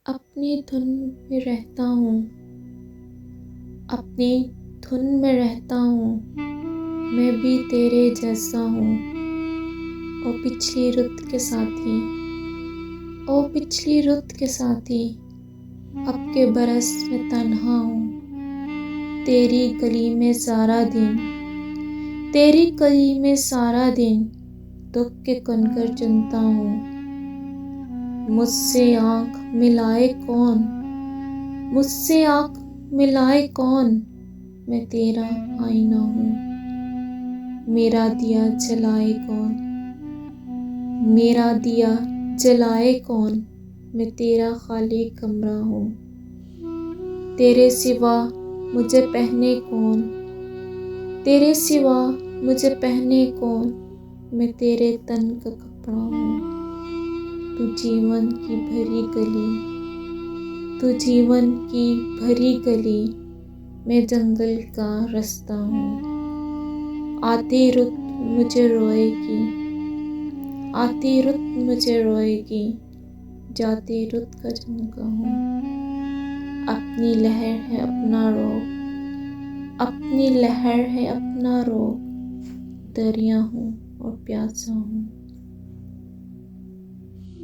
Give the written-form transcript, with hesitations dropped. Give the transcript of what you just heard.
अपनी धुन में रहता हूँ, अपनी धुन में रहता हूँ। मैं भी तेरे जैसा हूँ। ओ पिछली रुत के साथी, ओ पिछली रुत के साथी, अब के बरस में तन्हा हूँ। तेरी गली में सारा दिन, तेरी गली में सारा दिन दुख के कनकर चुनता हूँ। मुझसे आँख मिलाए कौन, मुझसे आँख मिलाए कौन, मैं तेरा आईना हूँ। मेरा दिया जलाए कौन, मेरा दिया जलाए कौन, मैं तेरा खाली कमरा हूँ। तेरे सिवा मुझे पहने कौन, तेरे सिवा मुझे पहने कौन, मैं तेरे तन का कपड़ा हूँ। तू जीवन की भरी गली, तू जीवन की भरी गली, मैं जंगल का रास्ता हूँ। आती रुत मुझे रोएगी, आती रुत मुझे रोएगी, जाती रुत का झोंका हूँ। अपनी लहर है अपना रोग, अपनी लहर है अपना रोग, दरिया हूँ और प्यासा हूँ।